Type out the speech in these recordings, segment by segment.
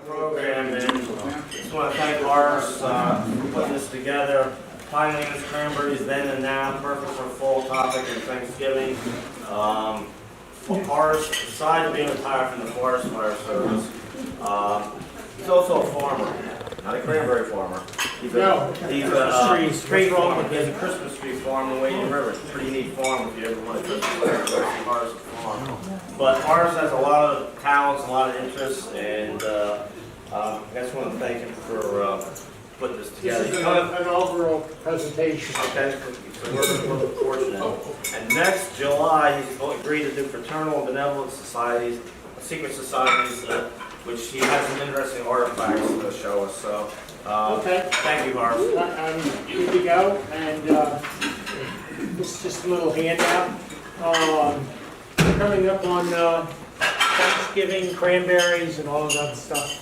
program, and just want to thank Horace for putting this together. Pinelands, Cranberries, then and now, perfect for fall topic and Thanksgiving. Horace, besides being retired from the Forest Fire Service, he's also a farmer, not a cranberry farmer. He's a tree farmer. He has a Christmas tree farm in Wading River. It's a pretty neat farm if you ever want to Christmas tree. Horace farm. But Horace has a lot of talents, a lot of interests, and I just want to thank him for putting this together. This is an overall presentation. Okay, so we're fortunate. And next July, he's agreed to do fraternal and benevolent societies, secret societies, which he has some interesting artifacts to show us. So, okay. Thank you, Horace. I'm good to go, and this is just a little handout. Coming up on Thanksgiving, cranberries, and all of that stuff.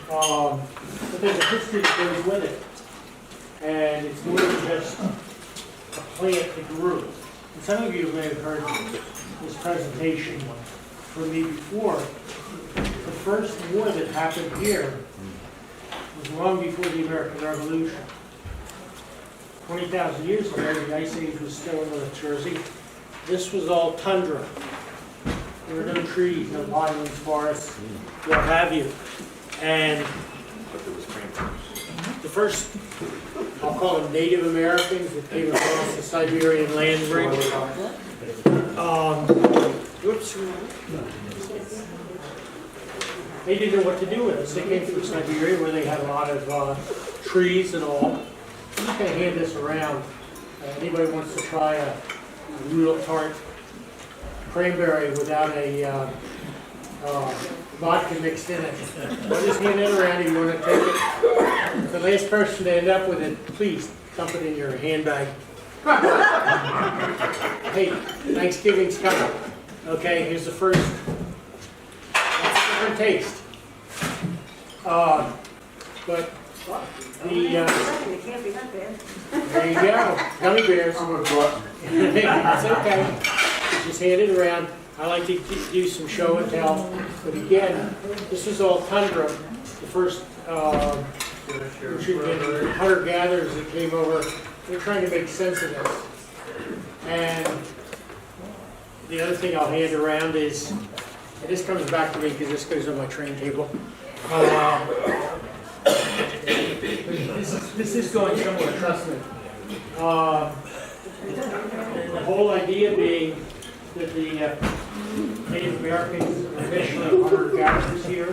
But there's a history that goes with it, and it's more than just a plant that grew. And some of you may have heard this presentation from me before. The first war that happened here was long before the American Revolution. 20,000 years ago, the Ice Age was still in North Jersey. This was all tundra. There were no trees, no pinelands, forests, what have you. And the first, I'll call them Native Americans that came across the Siberian land bridge. They didn't know what to do with us. They came through Siberia where they had a lot of trees and all. I'm just going to hand this around. Anybody wants to try a real tart cranberry without a vodka mixed in it. I'll just hand it around if you want to take it. The last person to end up with it, please dump it in your handbag. Hey, Thanksgiving's coming. Okay, here's the first. That's a different taste. But the there you go, gummy bears. It's okay. Just hand it around. I like to do some show and tell, but again, this is all tundra. The first hunter-gatherers that came over, they're trying to make sense of this. And the other thing I'll hand around is, and this comes back to me because this goes on my train table. This is going somewhere, trust me. And the whole idea being that the Native Americans initially hunter-gatherers here.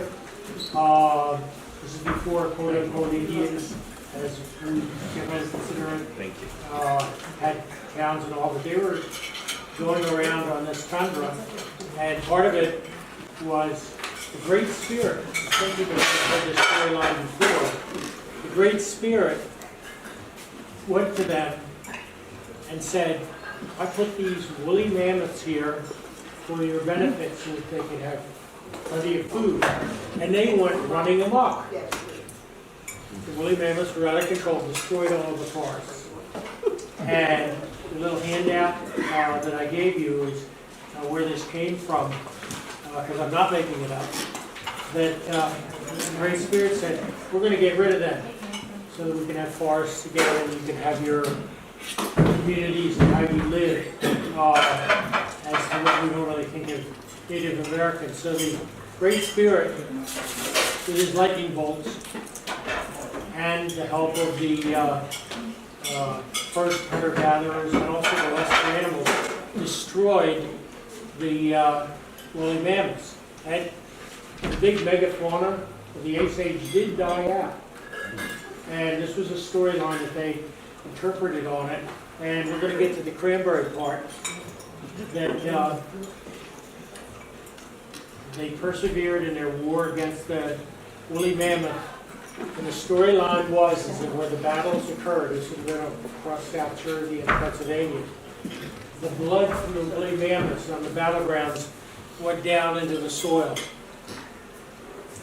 This is before quote-unquote Indians, as we consider it. Thank you. Had towns and all, but they were going around on this tundra, and part of it was the Great Spirit. Some people have heard this storyline before. The Great Spirit went to them and said, I put these woolly mammoths here for your benefit so that they could have plenty of food. And they went running amok. The woolly mammoths were out of control, destroyed all of the forests. And the little handout that I gave you is where this came from, because I'm not making it up. That the Great Spirit said, we're going to get rid of them so that we can have forests together and you can have your communities and how you live as to what we normally think of Native Americans. So the Great Spirit, with his lightning bolts and the help of the first hunter-gatherers and also the lesser animals, destroyed the woolly mammoths. And the big megafauna of the Ice Age did die out. And this was a storyline that they interpreted on it. And we're going to get to the cranberry part. That they persevered in their war against the woolly mammoth. And the storyline was is that where the battles occurred, this was across South Jersey and Pennsylvania, the blood from the woolly mammoths on the battlegrounds went down into the soil.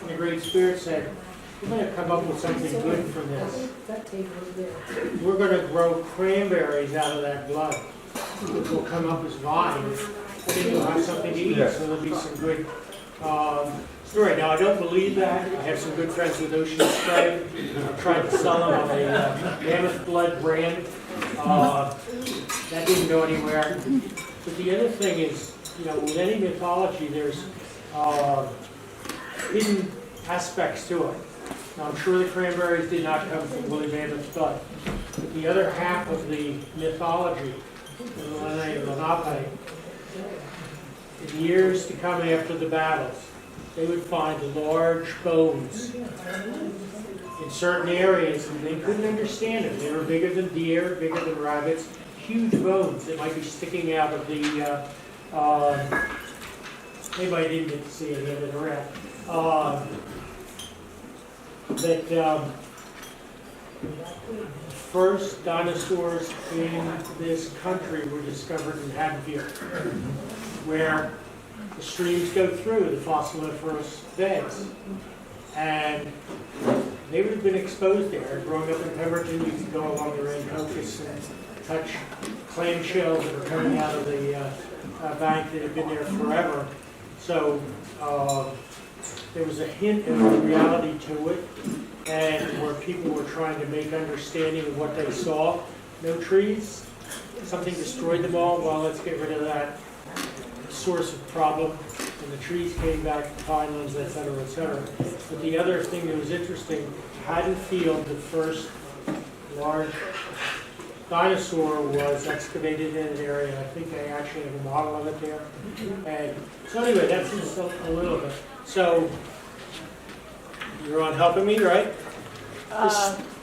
And the Great Spirit said, we're going to come up with something good from this. We're going to grow cranberries out of that blood, which will come up as vines, and then you'll have something to eat, so there'll be some good story. Now, I don't believe that. I have some good friends with Ocean Spray. I've tried to sell them on a Mammoth Blood brand. That didn't go anywhere. But the other thing is, you know, with any mythology, there's hidden aspects to it. Now, I'm sure the Cranberries did not come from woolly mammoth blood. But the other half of the mythology, the Lenape, in years to come after the battles, they would find large bones in certain areas, and they couldn't understand it. They were bigger than deer, bigger than rabbits, huge bones that might be sticking out of the, maybe I didn't get to see any of it around. First dinosaurs in this country were discovered in Haddonfield, where the streams go through the fossiliferous beds. And they would have been exposed there. Growing up in Pemberton, you could go along the Rancocas and touch clam shells that were coming out of the bank that had been there forever. So there was a hint of reality to it, and where people were trying to make understanding of what they saw. No trees, something destroyed them all. Well, let's get rid of that source of problem. And the trees came back to Pinelands, et cetera, et cetera. But the other thing that was interesting, Haddonfield, the first large dinosaur, was excavated in an area. I think they actually have a model of it there. And so anyway, that's just a little bit. So you're on helping me, right?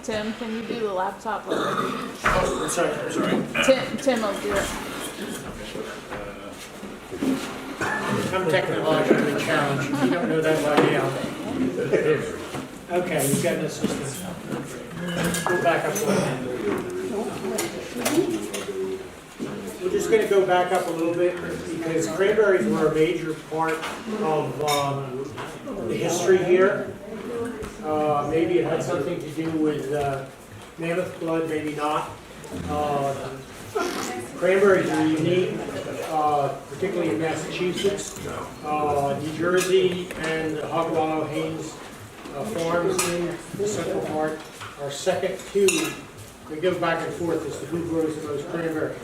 Tim, can you do the laptop? Oh, I'm sorry. Tim will do it. I'm technologically challenged. You don't know that by now. Okay, you've got an assistant. Go back up one. We're just going to go back up a little bit because cranberries were a major part of the history here. Maybe it had something to do with mammoth blood, maybe not. Cranberries are unique, particularly in Massachusetts, New Jersey, and the Hog Wallow Haynes farms in the central part are second to. They go back and forth as to who grows the most cranberries.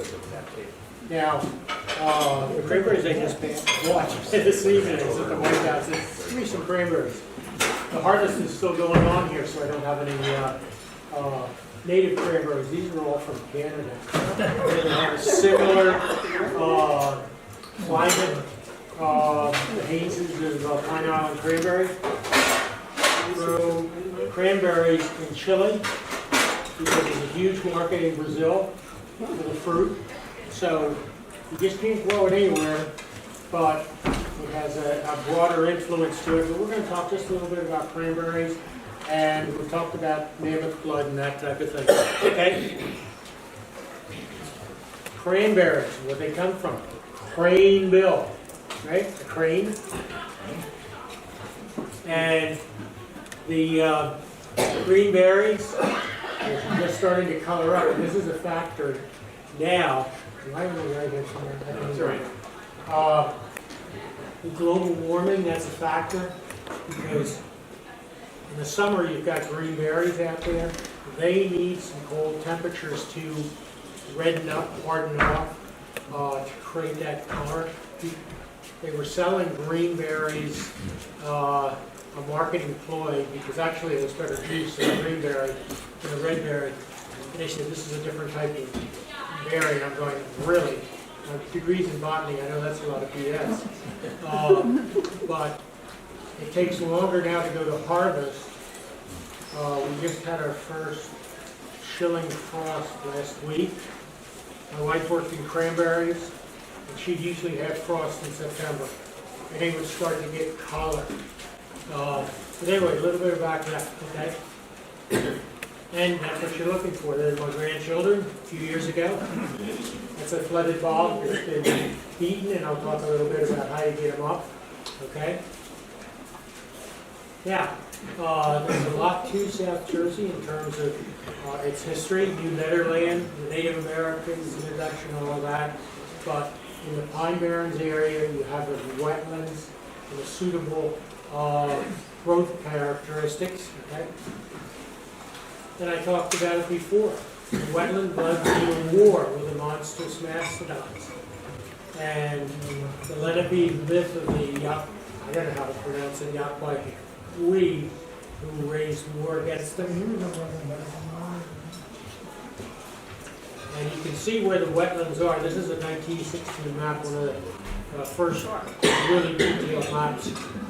Now, the cranberries I just watched this evening is at the White House. Give me some cranberries. The harvest is still going on here, so I don't have any native cranberries. These are all from Canada. They have a similar climate. The Hayneses of Pine Island cranberry. Grow cranberries in Chile because there's a huge market in Brazil for the fruit. So you just can't grow it anywhere, but it has a broader influence to it. But we're going to talk just a little bit about cranberries, and we talked about mammoth blood and that type of thing. Okay? Cranberries, where they come from? Crane bill, right? A crane. And the green berries are just starting to color up. And this is a factor now. Do I have any right here somewhere? That's right. Global warming, that's a factor, because in the summer you've got green berries out there. They need some cold temperatures to redden up, harden off, to create that color. They were selling green berries, a marketing ploy, because actually there's better juice in a green berry than a red berry. And they said this is a different type of berry. I'm going, really? My degrees in botany, I know that's a lot of BS. But it takes longer now to go to harvest. We just had our first shilling frost last week. My wife worked in cranberries, and she'd usually have frost in September. And they would start to get color. But anyway, a little bit about that, okay? And that's what you're looking for. There's my grandchildren a few years ago. That's a flooded bog that's been beaten, and I'll talk a little bit about how you get them up, okay? Now, there's a lot to South Jersey in terms of its history, New Netherland, the Native Americans, introduction, all of that. But in the Pine Barrens area, you have the wetlands and the suitable growth characteristics, okay? And I talked about it before. The wetland loves in war with the monstrous mastodons. And the Lenape myth of the I don't know how to pronounce it, we who raised war against them. And you can see where the wetlands are. This is a 1916 map, one of the first really detailed maps.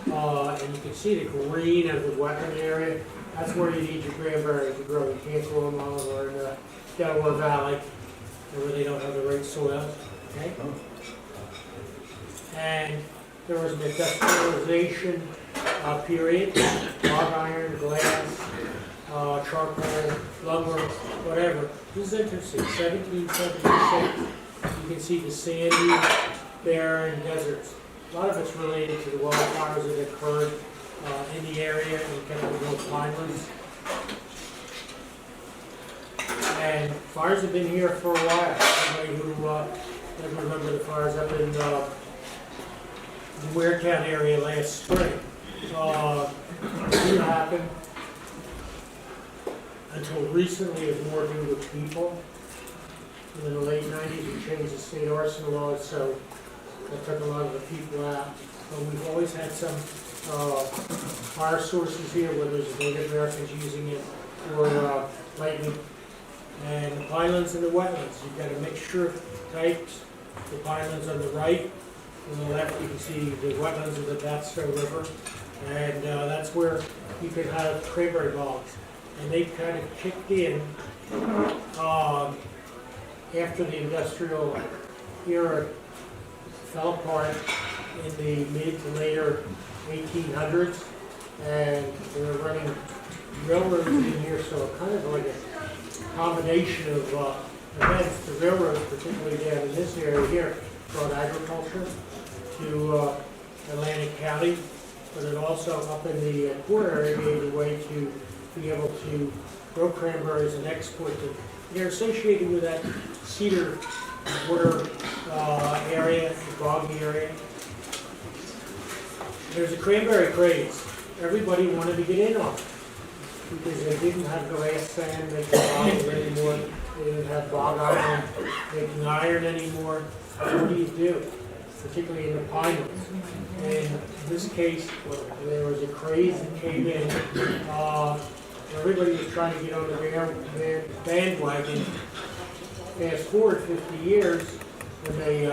And you can see the green of the wetland area. That's where you need your cranberries to grow. You can't grow them all over in the Delaware Valley, where they don't have the right soils. Okay? And there was an industrialization period, log iron, glass, charcoal, lumber, whatever. This is interesting, 1776. You can see the sandy, barren deserts. A lot of it's related to the wildfires that occurred in the area in Connecticut Pinelands. And fires have been here for a while. Anybody who doesn't remember the fires up in the Waretown area last spring. Didn't happen until recently. It was more due to people. In the late 90s, we changed the state arson laws, so that took a lot of the people out. But we've always had some fire sources here, whether it's Native Americans using it or lightning. And the pinelands and the wetlands. You've got a mixture of types. The pinelands on the right. On the left, you can see the wetlands of the Batsto River, and that's where you can have cranberry bogs. And they kind of kicked in after the industrial era fell apart in the mid to later 1800s, and they were running railroads in here, so kind of like a combination of events. The railroads, particularly down in this area here, brought agriculture to Atlantic County, but it also up in the core area gave a way to be able to grow cranberries and export them. They're associated with that cedar water area, the boggy area. There's a cranberry craze. Everybody wanted to get in on it because they didn't have glass sand making iron anymore. They didn't have bog iron making iron anymore. What do you do? Particularly in the Pinelands. In this case, there was a craze that came in. Everybody was trying to get on the bandwagon. Fast forward 50 years, when they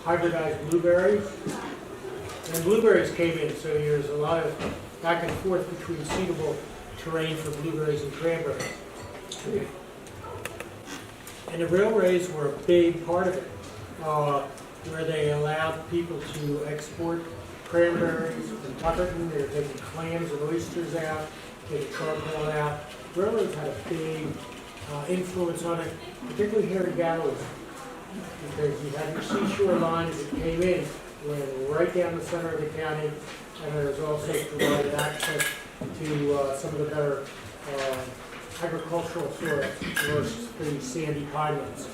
hybridized blueberries. And blueberries came in, so there's a lot of back and forth between suitable terrain for blueberries and cranberries. And the railways were a big part of it. Where they allowed people to export cranberries from Tuckerton. They were taking clams and oysters out, taking charcoal out. Railroads had a big influence on it, particularly here in Galloway, because you had your seashore lines that came in, went right down the center of the county, and it was also provided access to some of the better agricultural soils versus the sandy pinelands.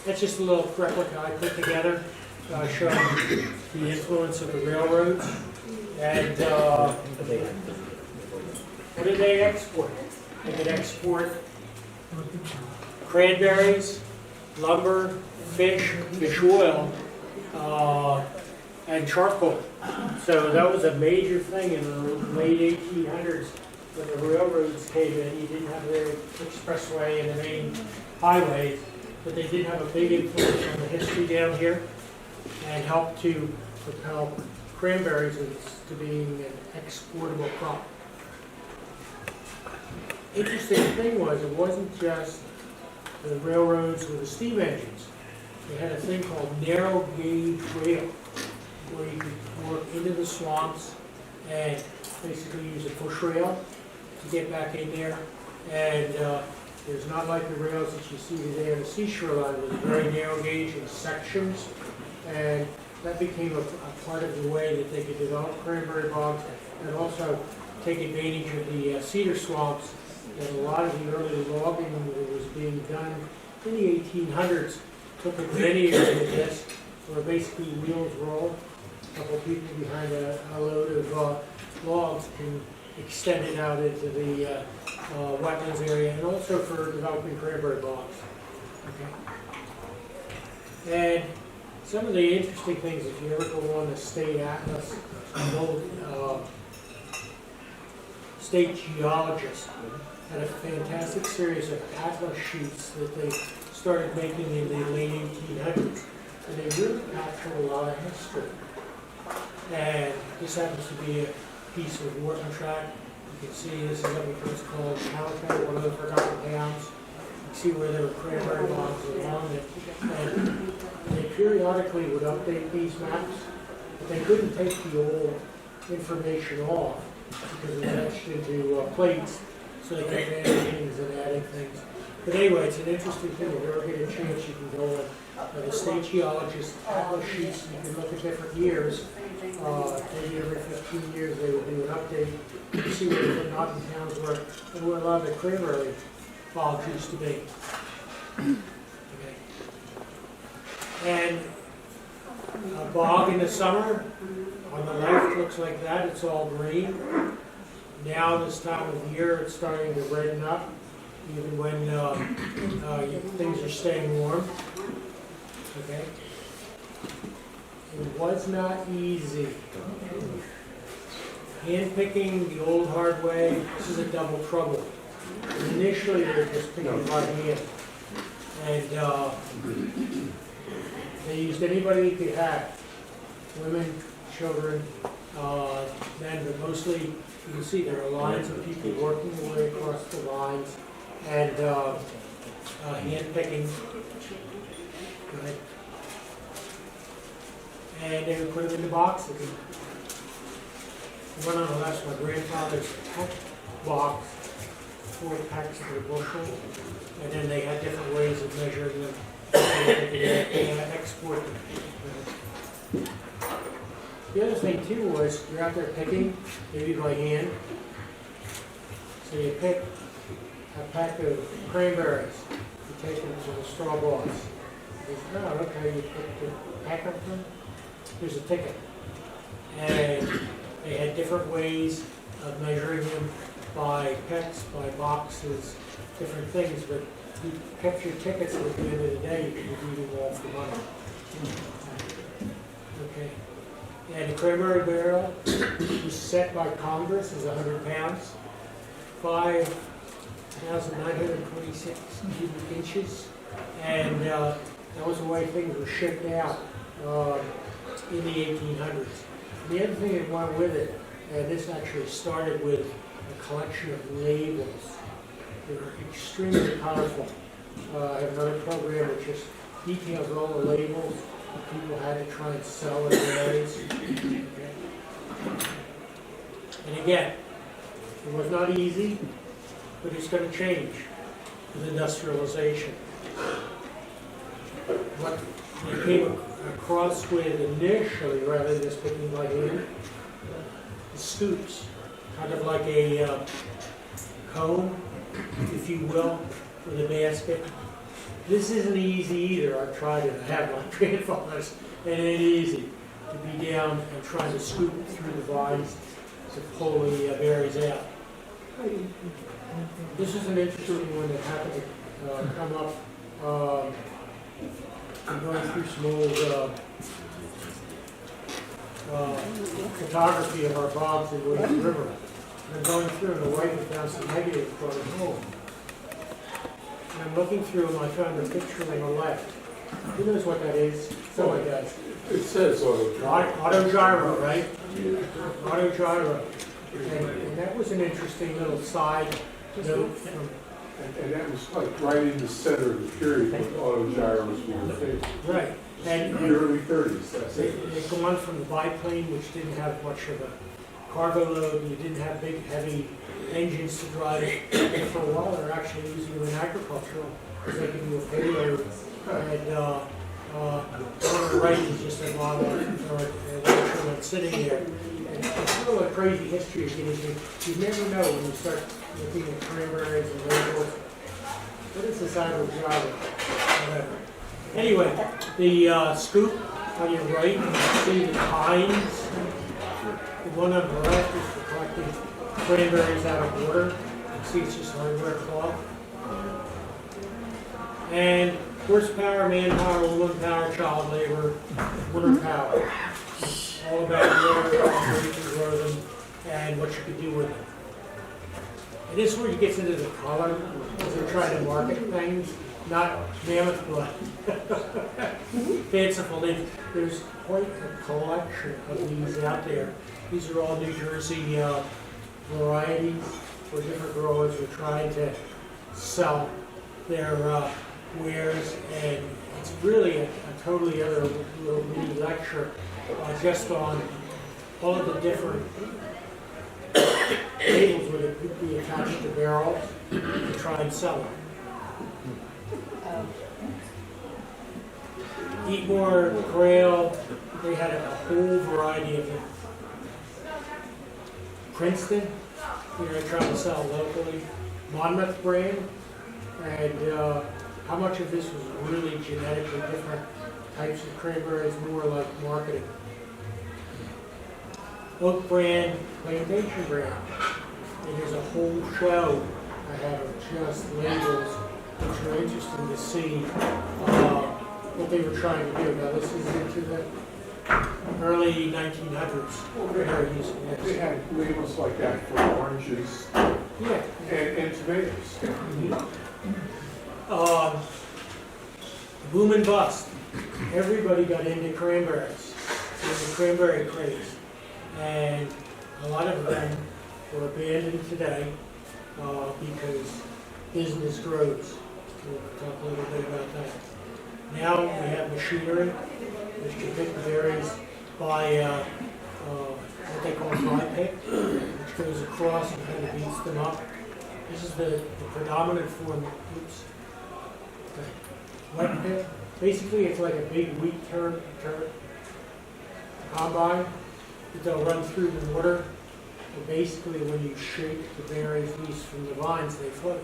That's just a little replica I put together showing the influence of the railroads. And what did they export? They could export cranberries, lumber, fish oil, and charcoal. So that was a major thing in the late 1800s when the railroads came in. You didn't have the expressway and the main highways, but they did have a big influence on the history down here and helped to propel cranberries into being an exportable crop. Interesting thing was, it wasn't just the railroads with the steam engines. They had a thing called narrow gauge rail, where you could work into the swamps and basically use a push rail to get back in there. And there's not like the rails that you see today on the seashore line with very narrow gauge in sections. And that became a part of the way that they could develop cranberry bogs and also take advantage of the cedar swamps. And a lot of the early logging that was being done in the 1800s took advantage of this, where basically wheels roll couple of people behind a load of logs can extend it out into the wetlands area, and also for developing cranberry bogs. Okay. And some of the interesting things, if you ever go on the state atlas, state geologist had a fantastic series of atlas sheets that they started making in the late 1800s, and they really capture a lot of history. And this happens to be a piece of Wharton track. You can see this is up in what's called Calico, one of the forgotten towns. You can see where there were cranberry bogs along it. And they periodically would update these maps, but they couldn't take the old information off because it was etched into plates, so they kept adding things and adding things. But anyway, it's an interesting thing. If you ever get a chance, you can go on the state geologist atlas sheets. You can look at different years. Maybe every 15 years they would do an update to see where the forgotten towns were and where a lot of the cranberry bogs used to be. Okay. And a bog in the summer, on the left looks like that, it's all green. Now this time of year it's starting to redden up, even when things are staying warm. Okay. It was not easy. Hand-picking the old hard way, this is a double trouble. Initially they were just picking by hand. And they used anybody you could have. Women, children, men, but mostly, you can see there are lines of people working their way across the lines and hand-picking. Right. And they would put them in the boxes. The one on the left, my grandfather's peck box, 4 pecks per bushel, and then they had different ways of measuring them. They had export them. The other thing too was you're out there picking, maybe by hand. So you pick a pack of cranberries, you take them to the straw box. You say, oh, okay, you pick the pack of them. Here's a ticket. And they had different ways of measuring them by pecks, by boxes, different things, but you kept your tickets, and at the end of the day, you could be eating all for money. Okay. And the cranberry barrel was set by Congress as 100 pounds, 5,926 cubic inches, and that was the way things were shipped out in the 1800s. The other thing that went with it, and this actually started with a collection of labels. They were extremely powerful. I have another program that just details all the labels that people had to try and sell in ways. Okay. And again, it was not easy, but it's going to change with industrialization. What they came across with initially, rather than just picking by hand, the scoops, kind of like a cone, if you will, with a basket. This isn't easy either. I've tried it. I have my grandfathers, and it ain't easy to be down and trying to scoop through the vines to pull the berries out. This is an interesting one that happened to come up. I'm going through some old photography of our bogs in Williams River. And I'm going through, and the wife had found some negatives brought it home. And I'm looking through, and I found a picture on the left. Who knows what that is? Somebody does. It says Autogyro, right? Yeah. Autogyro. And that was an interesting little side note from. And that was like right in the center of the period when autogyros were famous. Right. And In the early 30s, that's they it. go on from the biplane, which didn't have much of a cargo load, and you didn't have big, heavy engines to drive it. And for a while, they're actually using them in agricultural, because they can do a payload. And one on the right is just a model or an instrument sitting there. And it's really a crazy history of getting here. You never know when you start looking at cranberries and labels. What is this autogyro? Whatever. Anyway, the scoop On your right, you can see the pines. The one on the left is for collecting cranberries out of water. You can see it's just hardware cloth. And horsepower, manpower, woman power, child labor, water power. All about water, how you can grow them, and what you can do with them. And this is where you get into the color, as they're trying to market things, not mammoth blood. Fanciful names. There's quite a collection of these out there. These are all New Jersey varieties where different growers are trying to sell their wares, and it's really a totally other little mini lecture just on all of the different labels that could be attached to barrels to try and sell them. Eatmore, Grail, they had a whole variety of them. Princeton, they're trying to sell locally. Monmouth brand, and how much of this was really genetically different types of cranberries, more like marketing. Oak brand, plantation brand. And there's a whole show I have of just labels, which are interesting to see what they were trying to do. Now this is into the early 1900s. They're using this. They had labels like that for oranges Yeah. and tomatoes. Boom and bust. Everybody got into cranberries. There was a cranberry craze. And a lot of them were abandoned today because business grows. We'll talk a little bit about that. Now we have machinery, which can pick the berries by what they call dry pick, which goes across and kind of beats them up. This is the predominant form. Oops. Okay. Wet pick. Basically, it's like a big wheat turn combine that they'll run through the water. And basically, when you shake the berries loose from the vines, they float.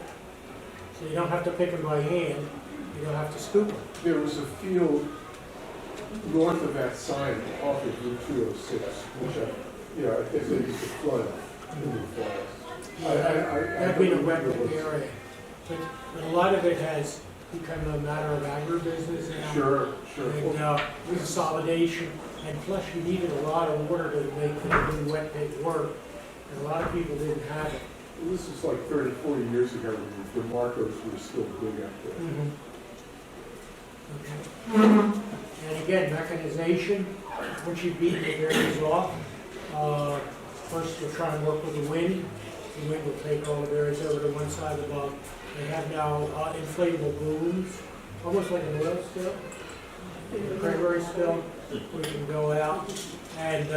So you don't have to pick them by hand. You don't have to scoop them. There was a field north of that sign off of Route 206, which I guess they used to flood in the fall. That'd be a wet area. But a lot of it has become a matter of agribusiness now. Sure. And consolidation. And plus, you needed a lot of water to make the new wet pit work. And a lot of people didn't have it. This was like 30, 40 years ago when the Marcos were still big up there. Okay. And again, mechanization. Once you've beaten the berries off, first you'll try and work with the wind. The wind will take all the berries over to one side of the bog. They have now inflatable booms, almost like an oil spill, a cranberry spill, where you can go out and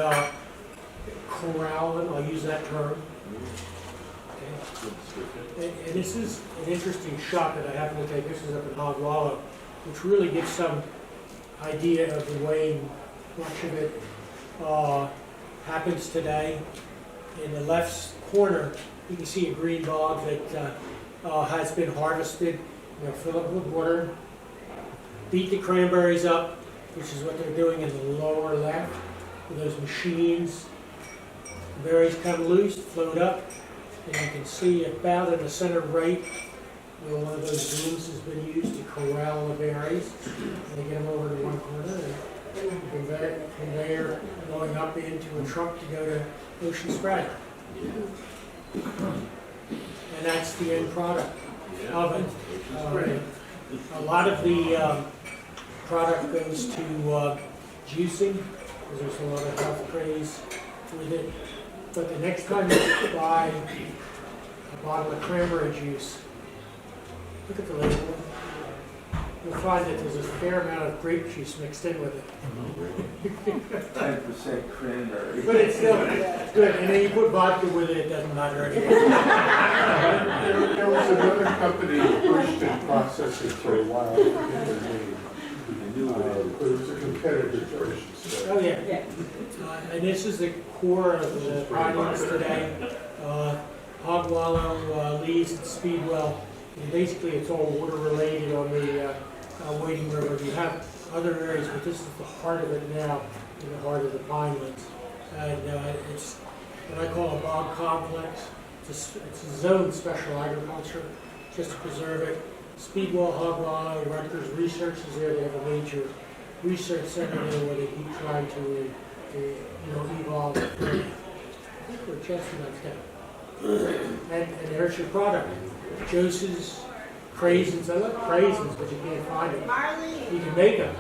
corral them. I'll use that term. Okay. And this is an interesting shot that I happen to take. This is up in Hog Wallow, which really gives some idea of the way much of it happens today. In the left corner, you can see a green bog that has been harvested. Fill up with water, beat the cranberries up, which is what they're doing in the lower left with those machines. The berries come loose, float up, and you can see about in the center right where one of those booms has been used to corral the berries. And they get them over to one corner, and conveyor going up into a truck to go to Ocean Spray. And that's the end product of it. A lot of the product goes to juicing, because there's a lot of health craze with it. But the next time you buy a bottle of cranberry juice, look at the label. You'll find that there's a fair amount of grape juice mixed in with it. 10% cranberry. But it's still good. And then you put vodka with it, it doesn't matter anymore. There was another company, Christian Processing, for a while. I forget their name. But it was a competitor to Christian. Oh, yeah. And this is the core of the Pinelands today. Hog Wallow, Lees, and Speedwell. And basically, it's all water related on the Wading River. You have other areas, but this is the heart of it now, in the heart of the Pinelands. And it's what I call a bog complex. It's a zone special agriculture, just to preserve it. Speedwell, Hogwallow, Rutgers Research is there. They have a major research center there where they keep trying to evolve. I think we're just about that. And there's your product. Joseph's craisins. I love craisins, but you can't find them. You can make them.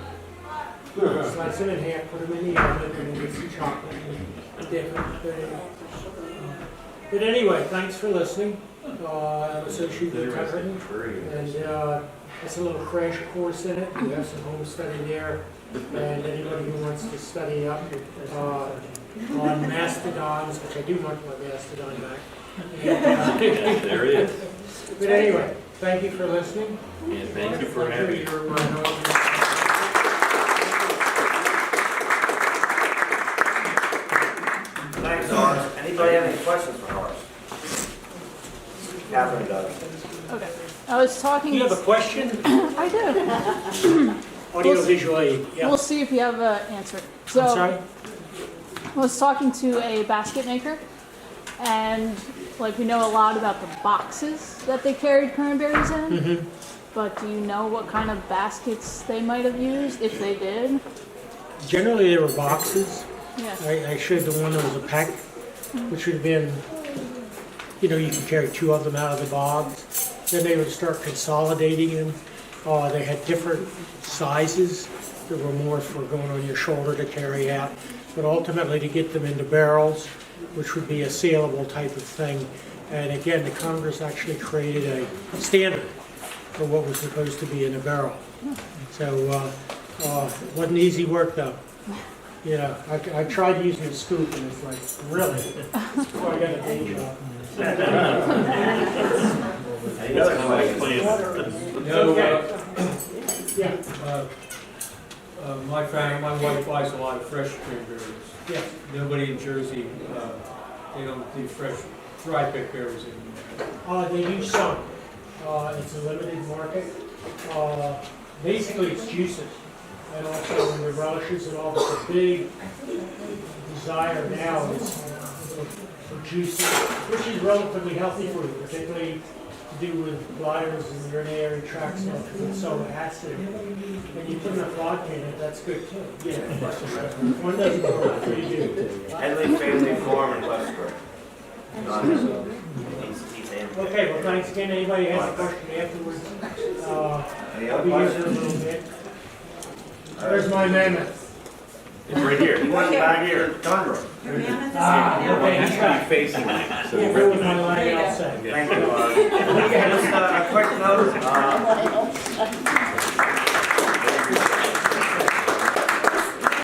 Slice them in half, put them in the oven, and then get some chocolate and dip them. But anyway, thanks for listening. I'm Associate with Tuckerton, and it's a little crash course in it. We have some home study there, and anybody who wants to study up on mastodons, which I do want my mastodon back. And, There he is. but anyway, thank you for listening. And thank you for having me. Thanks, Horace. Anybody have any questions for Horace? Catherine does. Okay. I was talking. Do you have a question? I do. Audio visual aid. Yeah. We'll see if you have an answer. So, I'm sorry? I was talking to a basket maker, and like we know a lot about the boxes that they carried cranberries in, Mm-hmm. but do you know what kind of baskets they might have used if they did? Generally, there were boxes. Yeah. I showed the one that was a pack, which would have been, you could carry two of them out of the bogs. Then they would start consolidating them. They had different sizes. There were more for going on your shoulder to carry out. But ultimately to get them into barrels, which would be a saleable type of thing. And again, the Congress actually created a standard for what was supposed to be in a barrel. So it wasn't easy work though. I tried using a scoop and it's like, really? So I got a day job. Yeah. My wife buys a lot of fresh cranberries. Yeah. Nobody in Jersey, they don't do fresh, dry pick berries anymore. They use some. It's a limited market. Basically, it's juices. And also the relishes and all, but the big desire now is for juices, which is relatively healthy for you, particularly to do with bladders and urinary tract stuff, because it's so acid. And you put enough vodka in it, that's good too. Yeah. One doesn't work, three do. Henley Family Farm in Westbury. He's in. Okay, well, thanks again. Anybody has a question afterwards? Any I'll other be here for a questions? little bit. There's my amendment. It's right here. He wants it back here. Tundra. Okay, he's back. Facing me. Yeah, where was my line outside? Thank you. Just a quick note.